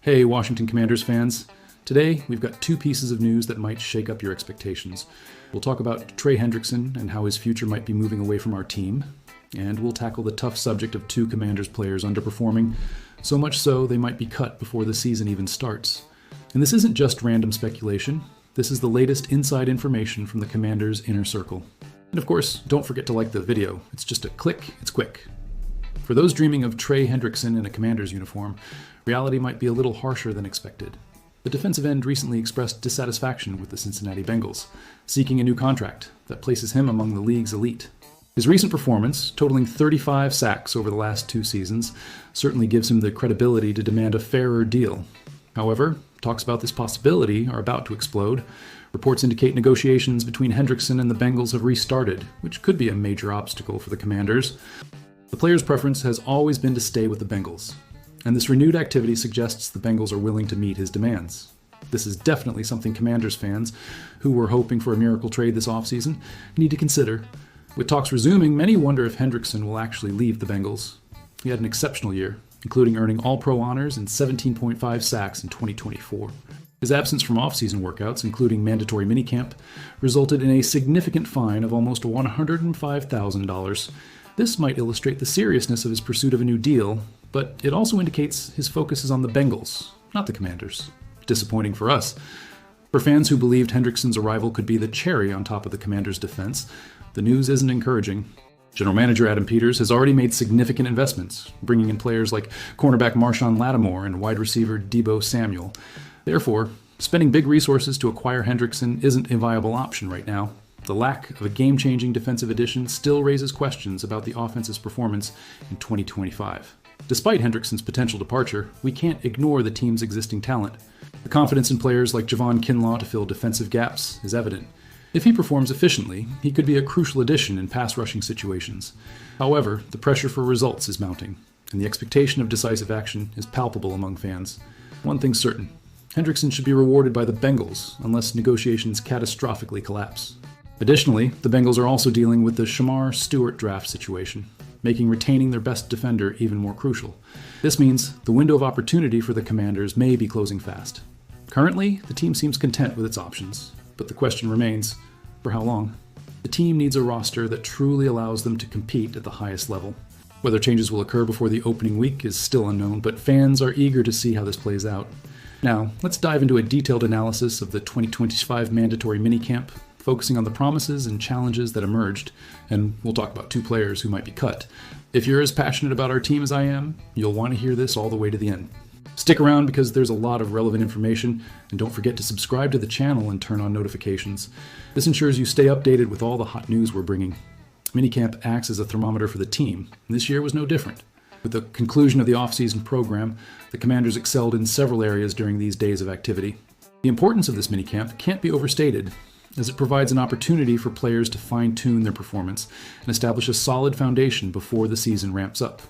Hey, Washington Commanders fans. Today, we've got two pieces of news that might shake up your expectations. We'll talk about Trey Hendrickson and how his future might be moving away from our team. And we'll tackle the tough subject of two Commanders players underperforming, so much so they might be cut before the season even starts. And this isn't just random speculation. This is the latest inside information from the Commanders' inner circle. And of course, don't forget to like the video. It's just a click, it's quick. For those dreaming of Trey Hendrickson in a Commanders uniform, reality might be a little harsher than expected. The defensive end recently expressed dissatisfaction with the Cincinnati Bengals, seeking a new contract that places him among the league's elite. His recent performance, totaling 35 sacks over the last 2 seasons, certainly gives him the credibility to demand a fairer deal. However, talks about this possibility are about to explode. Reports indicate negotiations between Hendrickson and the Bengals have restarted, which could be a major obstacle for the Commanders. The player's preference has always been to stay with the Bengals, and this renewed activity suggests the Bengals are willing to meet his demands. This is definitely something Commanders fans, who were hoping for a miracle trade this offseason, need to consider. With talks resuming, many wonder if Hendrickson will actually leave the Bengals. He had an exceptional year, including earning All-Pro honors and 17.5 sacks in 2024. His absence from off-season workouts, including mandatory minicamp, resulted in a significant fine of almost $105,000. This might illustrate the seriousness of his pursuit of a new deal, but it also indicates his focus is on the Bengals, not the Commanders. Disappointing for us. For fans who believed Hendrickson's arrival could be the cherry on top of the Commanders' defense, the news isn't encouraging. General Manager Adam Peters has already made significant investments, bringing in players like cornerback Marshawn Lattimore and wide receiver Deebo Samuel. Therefore, spending big resources to acquire Hendrickson isn't a viable option right now. The lack of a game-changing defensive addition still raises questions about the offense's performance in 2025. Despite Hendrickson's potential departure, we can't ignore the team's existing talent. The confidence in players like Javon Kinlaw to fill defensive gaps is evident. If he performs efficiently, he could be a crucial addition in pass-rushing situations. However, the pressure for results is mounting, and the expectation of decisive action is palpable among fans. One thing's certain: Hendrickson should be rewarded by the Bengals unless negotiations catastrophically collapse. Additionally, the Bengals are also dealing with the Shamar Stewart draft situation, making retaining their best defender even more crucial. This means the window of opportunity for the Commanders may be closing fast. Currently, the team seems content with its options, but the question remains, for how long? The team needs a roster that truly allows them to compete at the highest level. Whether changes will occur before the opening week is still unknown, but fans are eager to see how this plays out. Now, let's dive into a detailed analysis of the 2025 mandatory minicamp, focusing on the promises and challenges that emerged, and we'll talk about 2 players who might be cut. If you're as passionate about our team as I am, you'll want to hear this all the way to the end. Stick around because there's a lot of relevant information, and don't forget to subscribe to the channel and turn on notifications. This ensures you stay updated with all the hot news we're bringing. Minicamp acts as a thermometer for the team, and this year was no different. With the conclusion of the off-season program, the Commanders excelled in several areas during these days of activity. The importance of this minicamp can't be overstated, as it provides an opportunity for players to fine-tune their performance and establish a solid foundation before the season ramps up.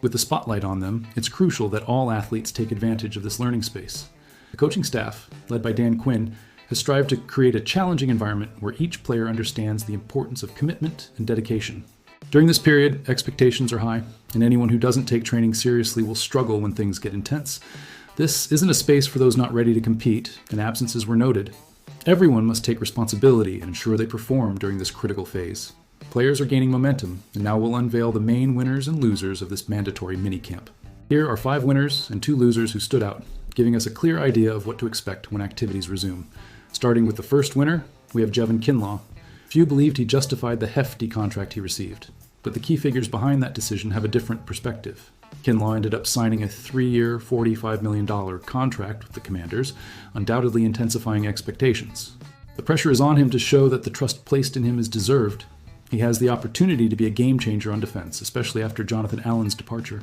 With the spotlight on them, it's crucial that all athletes take advantage of this learning space. The coaching staff, led by Dan Quinn, has strived to create a challenging environment where each player understands the importance of commitment and dedication. During this period, expectations are high, and anyone who doesn't take training seriously will struggle when things get intense. This isn't a space for those not ready to compete, and absences were noted. Everyone must take responsibility and ensure they perform during this critical phase. Players are gaining momentum, and now we'll unveil the main winners and losers of this mandatory minicamp. Here are 5 winners and 2 losers who stood out, giving us a clear idea of what to expect when activities resume. Starting with the first winner, we have Javon Kinlaw. Few believed he justified the hefty contract he received, but the key figures behind that decision have a different perspective. Kinlaw ended up signing a 3-year, $45 million contract with the Commanders, undoubtedly intensifying expectations. The pressure is on him to show that the trust placed in him is deserved. He has the opportunity to be a game-changer on defense, especially after Jonathan Allen's departure.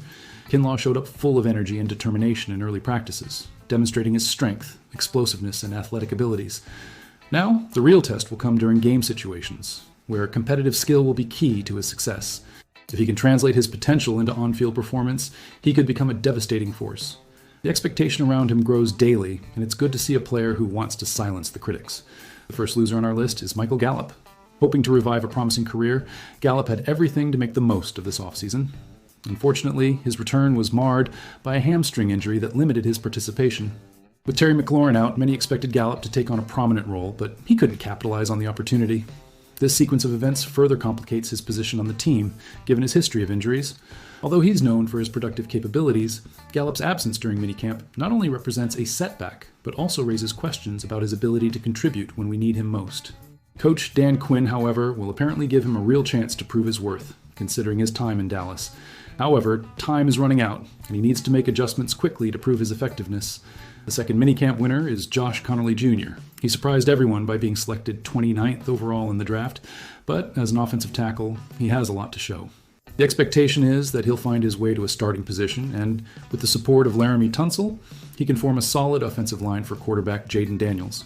Kinlaw showed up full of energy and determination in early practices, demonstrating his strength, explosiveness, and athletic abilities. Now, the real test will come during game situations, where competitive skill will be key to his success. If he can translate his potential into on-field performance, he could become a devastating force. The expectation around him grows daily, and it's good to see a player who wants to silence the critics. The first loser on our list is Michael Gallup. Hoping to revive a promising career, Gallup had everything to make the most of this offseason. Unfortunately, his return was marred by a hamstring injury that limited his participation. With Terry McLaurin out, many expected Gallup to take on a prominent role, but he couldn't capitalize on the opportunity. This sequence of events further complicates his position on the team, given his history of injuries. Although he's known for his productive capabilities, Gallup's absence during minicamp not only represents a setback, but also raises questions about his ability to contribute when we need him most. Coach Dan Quinn, however, will apparently give him a real chance to prove his worth, considering his time in Dallas. However, time is running out, and he needs to make adjustments quickly to prove his effectiveness. The second minicamp winner is Josh Connolly Jr. He surprised everyone by being selected 29th overall in the draft, but as an offensive tackle, he has a lot to show. The expectation is that he'll find his way to a starting position, and with the support of Laramie Tunsil, he can form a solid offensive line for quarterback Jaden Daniels.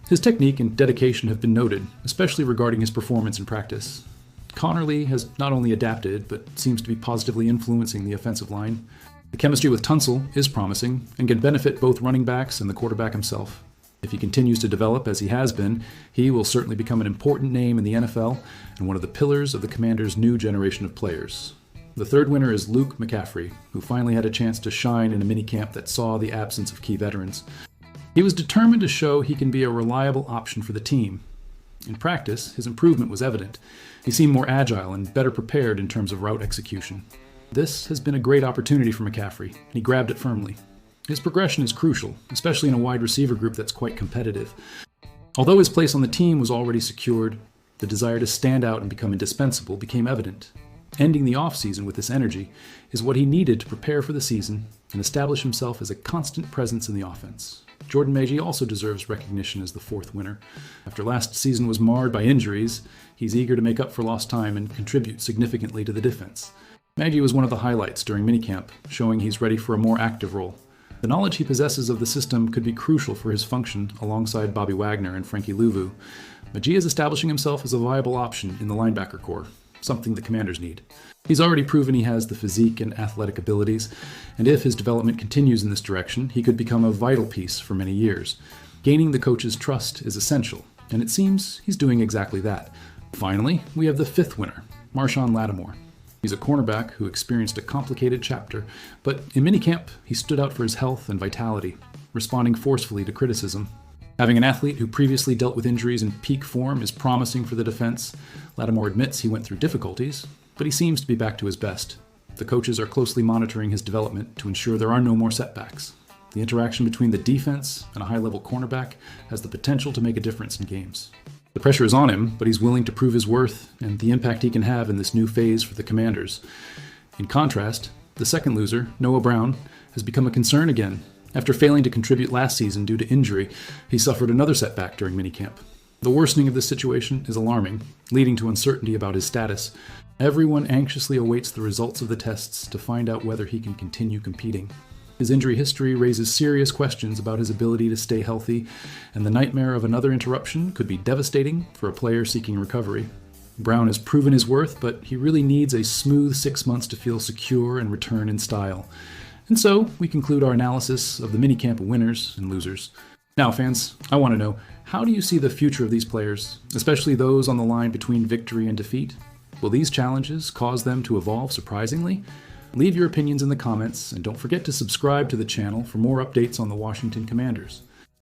His technique and dedication have been noted, especially regarding his performance in practice. Connerly has not only adapted, but seems to be positively influencing the offensive line. The chemistry with Tunsil is promising and can benefit both running backs and the quarterback himself. If he continues to develop as he has been, he will certainly become an important name in the NFL and one of the pillars of the Commanders' new generation of players. The third winner is Luke McCaffrey, who finally had a chance to shine in a minicamp that saw the absence of key veterans. He was determined to show he can be a reliable option for the team. In practice, his improvement was evident. He seemed more agile and better prepared in terms of route execution. This has been a great opportunity for McCaffrey, and he grabbed it firmly. His progression is crucial, especially in a wide receiver group that's quite competitive. Although his place on the team was already secured, the desire to stand out and become indispensable became evident. Ending the offseason with this energy is what he needed to prepare for the season and establish himself as a constant presence in the offense. Jordan Magee also deserves recognition as the fourth winner. After last season was marred by injuries, he's eager to make up for lost time and contribute significantly to the defense. Magee was one of the highlights during minicamp, showing he's ready for a more active role. The knowledge he possesses of the system could be crucial for his function alongside Bobby Wagner and Frankie Louvu. Magee is establishing himself as a viable option in the linebacker corps, something the Commanders need. He's already proven he has the physique and athletic abilities, and if his development continues in this direction, he could become a vital piece for many years. Gaining the coach's trust is essential, and it seems he's doing exactly that. Finally, we have the fifth winner, Marshawn Lattimore. He's a cornerback who experienced a complicated chapter, but in minicamp, he stood out for his health and vitality, responding forcefully to criticism. Having an athlete who previously dealt with injuries in peak form is promising for the defense. Lattimore admits he went through difficulties, but he seems to be back to his best. The coaches are closely monitoring his development to ensure there are no more setbacks. The interaction between the defense and a high-level cornerback has the potential to make a difference in games. The pressure is on him, but he's willing to prove his worth and the impact he can have in this new phase for the Commanders. In contrast, the second loser, Noah Brown, has become a concern again. After failing to contribute last season due to injury, he suffered another setback during minicamp. The worsening of this situation is alarming, leading to uncertainty about his status. Everyone anxiously awaits the results of the tests to find out whether he can continue competing. His injury history raises serious questions about his ability to stay healthy, and the nightmare of another interruption could be devastating for a player seeking recovery. Brown has proven his worth, but he really needs a smooth 6 months to feel secure and return in style. And so, we conclude our analysis of the minicamp winners and losers. Now, fans, I want to know, how do you see the future of these players, especially those on the line between victory and defeat? Will these challenges cause them to evolve surprisingly? Leave your opinions in the comments, and don't forget to subscribe to the channel for more updates on the Washington Commanders.